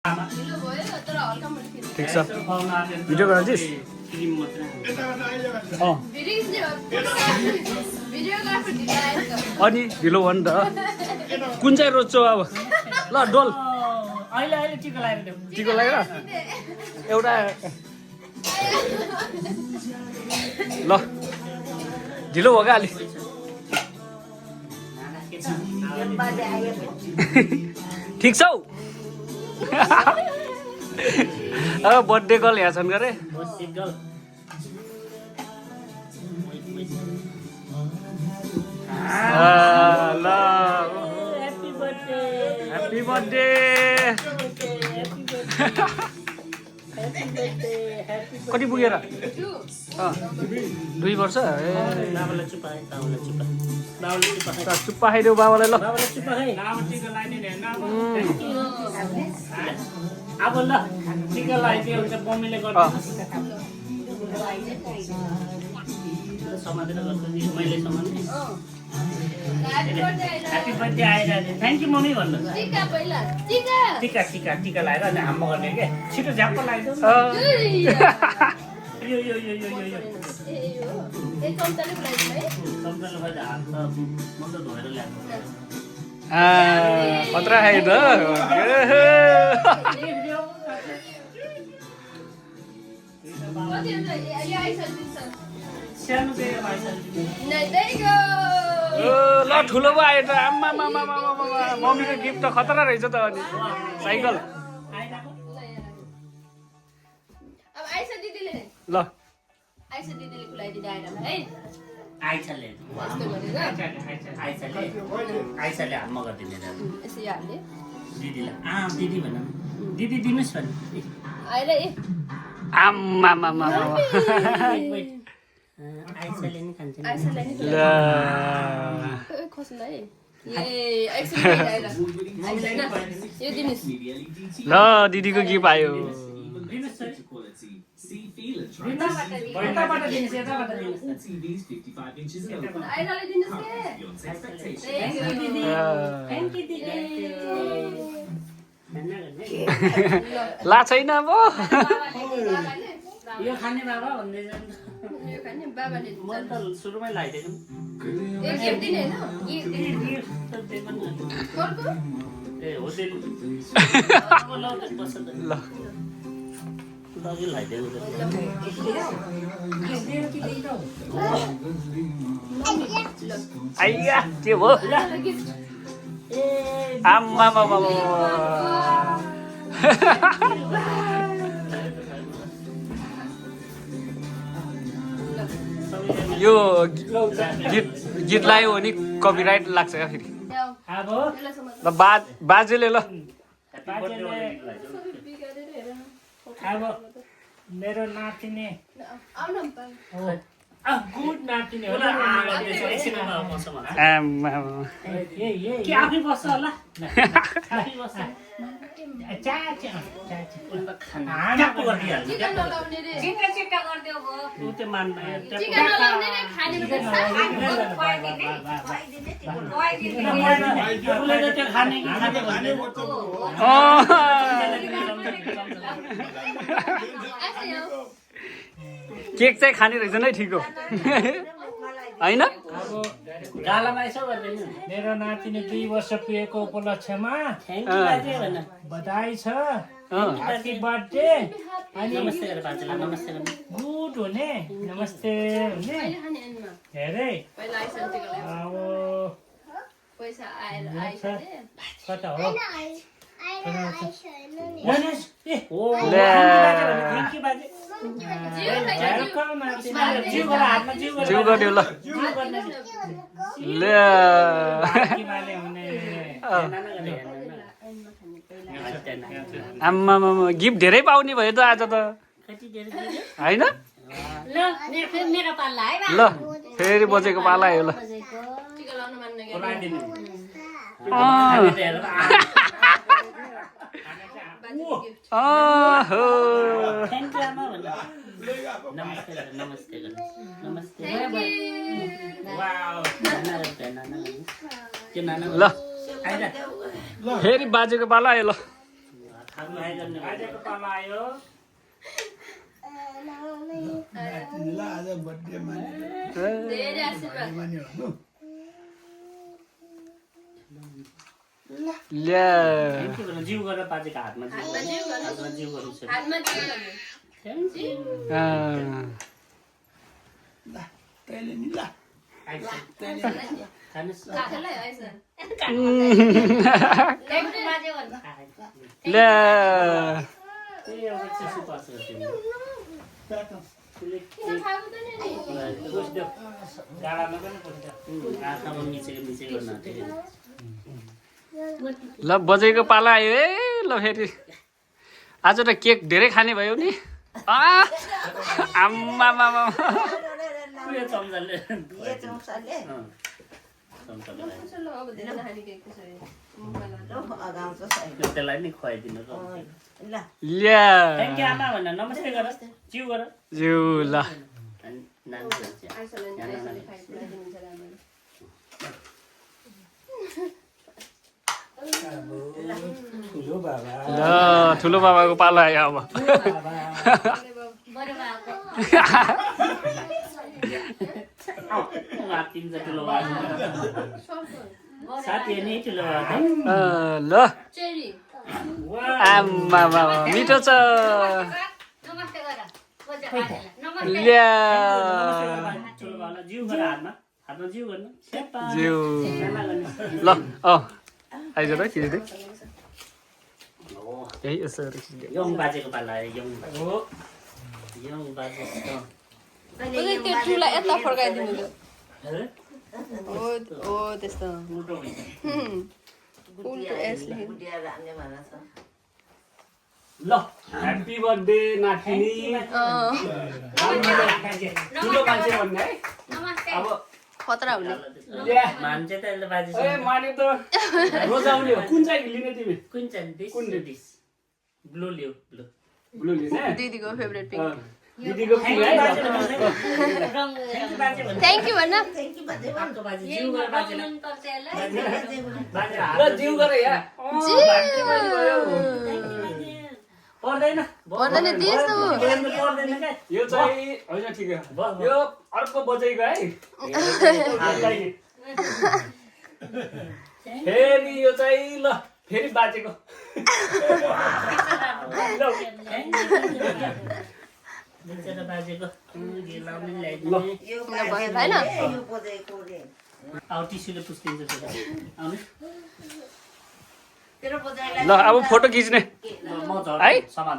ठिक छ भिडियो गराउँछिस् अनि ढिलो भयो नि त कुन चाहिँ रोज्छौ अब ल डोल अहिले टिका लगाएर टिको लगाएर एउटा ल ढिलो भयो क्या अलि ठिक छौ बर्थडे गर्ल यहाँ छन् गरे ल ह्याप्पी बर्थडे कति पुगेर 2 वर्ष चुप्पा खाइदेऊ बाबालाई ल अब ल टिका लगाइदियो भने मम्मीले गर्छ समातेर गर्छ मैले समात्ने ह्याप्पी बर्थडे आइरहेको थ्याङ्क यू मम्मी भन्नु टिका टिका टिका लगाएर अनि हाम्मा गर्ने के छिटो झ्याप्प लगाइदिउँ यो यो यो यो यो खतरा खाइ त ल ठुलो भयो आयो त आम्मा मम्मीको गिफ्ट त खतरा रहेछ त अनि साइकल ल आइसाले हाम्मा गरिदिने दिदीलाई दिदी भन दिदी दिनुहोस् भने आम्मा आइसाले नि खान्छ ल दिदीको गिफ्ट आयो ला छैन अब यो खाने बाबा भन्दै म त सुरुमै लगाइदिएको ए हो ल आइया के भयो आम्मा यो गीत लगायो भने कपिराइट लाग्छ क्या फेरि ल बाजेले ल अब मेरो नातिने गुड नातिने होला के आफै बस्छ होला केक चाहिँ खाने रहेछ नै ठिक हो होइन मेरो नातिनी 2 वर्ष पुगेको उपलक्ष्यमा बधाई छ ह्याप्पी बर्थडे अनि गुड हुने नमस्ते हुने हेरे कता हो जिउ गर्यो ल आम्मा गिफ्ट धेरै पाउने भयो त आज त होइन ल फेरि बजेको पाला आयो ल ल फेरि बाजेको पाला आयो ल खानु हाई गर्ने बाजेको पाला आयो तिमीलाई आज बर्थडे मान्यो ल्या थ्याङ्क यू जिउ गरेर बाजेको हातमा जिउ गर्नु छ थ्याङ्क यू तैँले नि ल ल्या ल बजेको पाला आयो है ल फेरि आज त केक धेरै खाने भयो नि आम्मा चम्चाले त्यसलाई नि खुवाइदिनु ल्या थ्याङ्क यू आमा भन्न नमस्ते गर जिउ गर जिउ ल ल ठुलो बाबाको पालो आयो अब साथी नि ठुलो ल आम्मा मिठो छ ल्या जिउ गर हातमा जिउ गर्नु जिउ ल आइज त खिच्दै यही यसो खिच्दै यङ बाजेको पाला यङ बाजे त्यो ठुला यता फर्काइदिनु हो त्यस्तो उल्टो एस ल ह्याप्पी बर्थडे नातिनी ठुलो मान्छे भन्ने है अब खतरा हुने मान्छे त यसले बाजे ए माने त रोजाउने हो कुन चाहिँ लिने तिमी कुन चाहिँ दिस कुन this blue Leo blue blue लिने दिदीको फेभरेट पिङ्क दिदीको पिङ है थ्याङ्क यू भन्न ल जिउ गरे या पर्दैन भन्नाले दिएछ पर्दैन क्या यो चाहिँ होइन ठिकै यो अर्को बजाइको है फेरि यो चाहिँ ल फेरि बाजेको बाजेको होइन अब टिस्युले पुस्किन्छ आउनु ल अब फोटो खिच्ने म है सामान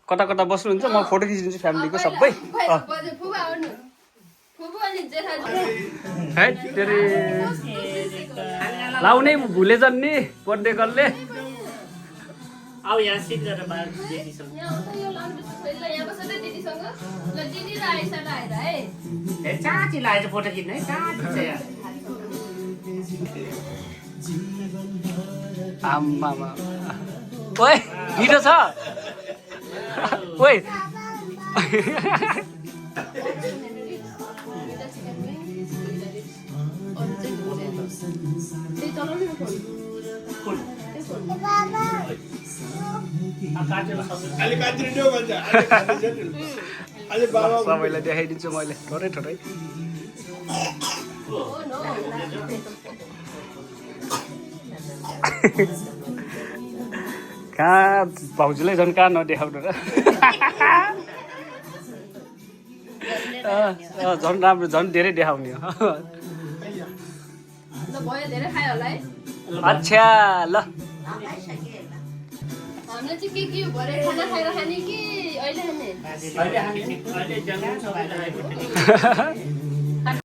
कता कता बस्नुहुन्छ म फोटो खिचिदिन्छु फ्यामिलीको सबै है तेरि लाउनै भुलेछन् नि बर्थडे गर्लले अब यहाँ सिट गरेर बाहिर दिदीसँग चाची लागेको फोटो खिच्ने है चाची छ यहाँ आम्मामा ओइ मिठो छ ओइ अहिले काटिदिनु भन्छ अहिले बाबा सबैलाई देखाइदिन्छु मैले थोरै थोरै कहाँ भाउजूलाई झन् कहाँ नदेखाउनु र झन् राम्रो झन् धेरै देखाउने हो अच्छा ल हामीले चाहिँ के हो भरे खाना खाएर खाने कि अहिले खाने अहिले हामी अहिले जङ्गल सबैलाई